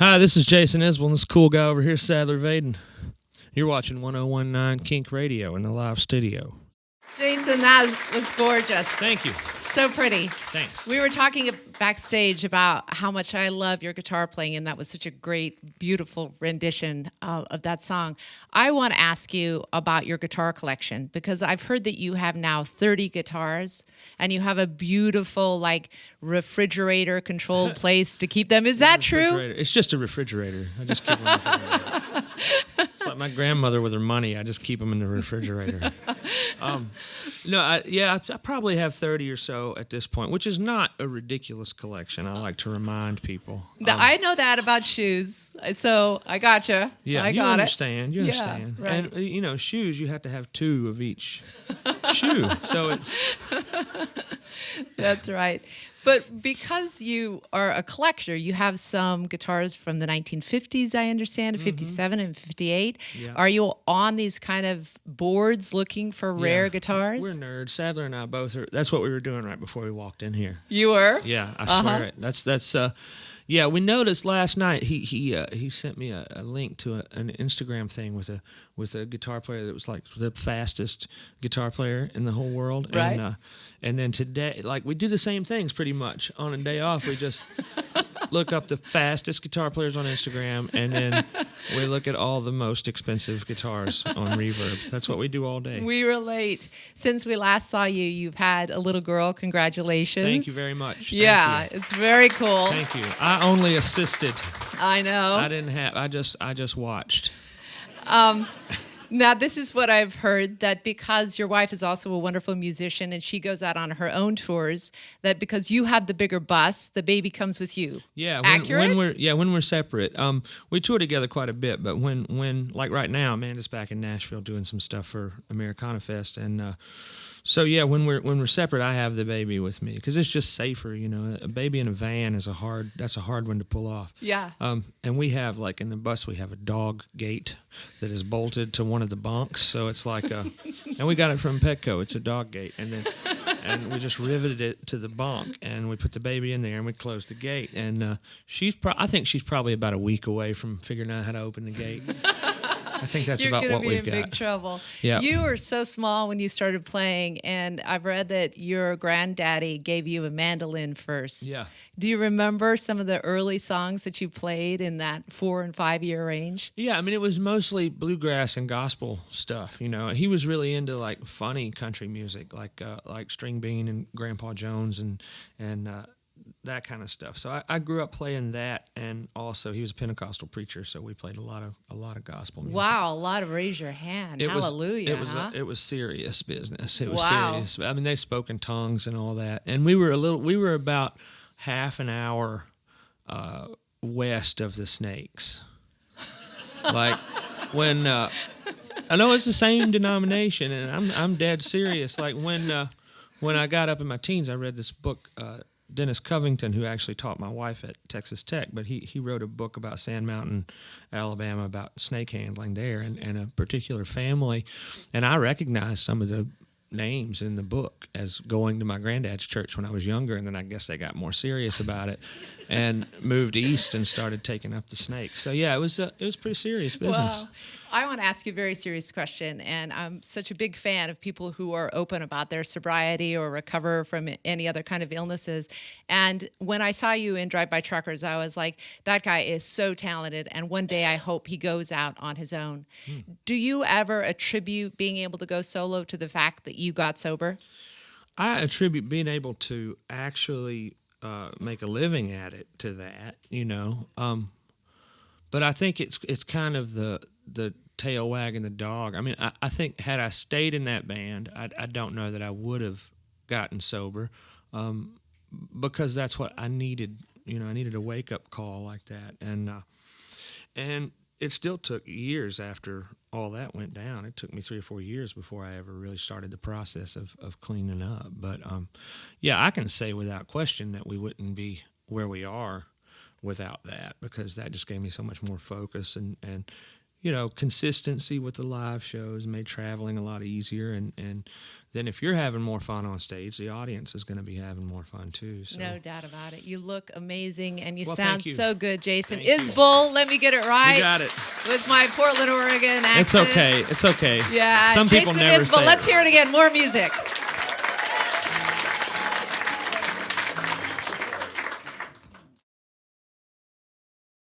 Hi, this is Jason Isbell, and this cool guy over here, Sadler Vaden. You're watching 101.9 KINK Radio in the live studio. Jason, that was gorgeous. Thank you. So pretty. Thanks. We were talking backstage about how much I love your guitar playing, and that was such a great, beautiful rendition of that song. I want to ask you about your guitar collection, because I've heard that you have now 30 guitars, and you have a beautiful, like, refrigerator-controlled place to keep them. Is that true? It's just a refrigerator. I just keep them in the refrigerator. It's like my grandmother with her money. I just keep them in the refrigerator. I probably have 30 or so at this point, which is not a ridiculous collection. I like to remind people. I know that about shoes, so I gotcha. Yeah, I got understand. You understand. Right. And, shoes, you have to have 2 of each shoe. So it's... That's right. But because you are a collector, you have some guitars from the 1950s, I understand, 57 and 58. Yeah. Are you on these kind of boards looking for rare guitars? We're nerds. Sadler and I both are. That's what we were doing right before we walked in here. You were? Yeah, I swear it. That's yeah, we noticed last night he sent me a link to an Instagram thing with a guitar player that was like the fastest guitar player in the whole world. Right. And then today, like, we do the same things pretty much on a day off. We just look up the fastest guitar players on Instagram, and then we look at all the most expensive guitars on Reverb. That's what we do all day. We relate. Since we last saw you, you've had a little girl. Congratulations. Thank you very much. Thank yeah, you. It's very cool. Thank you. I only assisted. I know. I didn't have. I just watched. Now, this is what I've heard, that because your wife is also a wonderful musician and she goes out on her own tours, that because you have the bigger bus, the baby comes with you. Yeah, Accurate? when we're separate. We tour together quite a bit, but when like right now, Amanda's back in Nashville doing some stuff for Americana Fest, and so yeah, when we're separate, I have the baby with me because it's just safer. A baby in a van is a hard one to pull off. Yeah. And we have, like, in the bus, we have a dog gate that is bolted to one of the bunks, so it's like and we got it from Petco. It's a dog gate, and we just riveted it to the bunk, and we put the baby in there, and we closed the gate, and I think she's probably about a week away from figuring out how to open the gate. I think that's about what we've got. You're going to be in big trouble. Yeah. You were so small when you started playing, and I've read that your granddaddy gave you a mandolin first. Yeah. Do you remember some of the early songs that you played in that 4 and 5 year range? Yeah, I mean, it was mostly bluegrass and gospel stuff, He was really into, like, funny country music, like String Bean and Grandpa Jones and that kind of stuff. So I grew up playing that, and also he was a Pentecostal preacher, so we played a lot of gospel music. Wow, a lot of raise your hand. Hallelujah. It was serious business. It was wow. serious. I mean, they spoke in tongues and all that, and we were about half an hour west of the Snakes. Like when I know it's the same denomination, and I'm dead serious. Like when I got up in my teens, I read this book. Dennis Covington, who actually taught my wife at Texas Tech, but he wrote a book about Sand Mountain, Alabama, about snake handling there and a particular family. And I recognized some of the names in the book as going to my granddad's church when I was younger, and then I guess they got more serious about it and moved east and started taking up the snake. So yeah, it was pretty serious business. Well, I want to ask you a very serious question, and I'm such a big fan of people who are open about their sobriety or recover from any other kind of illnesses. And when I saw you in Drive By Truckers, I was like, that guy is so talented, and one day I hope he goes out on his own. Do you ever attribute being able to go solo to the fact that you got sober? I attribute being able to actually make a living at it to that, but I think it's kind of the tail wagging the dog. I mean, I think had I stayed in that band, I don't know that I would have gotten sober, because that's what I needed. I needed a wake up call like that, and it still took years after all that went down. It took me 3 or 4 years before I ever really started the process of cleaning up. But yeah, I can say without question that we wouldn't be where we are without that, because that just gave me so much more focus and consistency with the live shows made traveling a lot easier. And then if you're having more fun on stage, the audience is going to be having more fun too. So. No doubt about it. You look amazing and you Well, sound thank you. so good, Jason. Thank you. Isbell, let me get it right. You got it. With my Portland, Oregon accent. It's okay. It's okay. Yeah. Some people Jason never Isbell. say Let's it. hear it again. More music.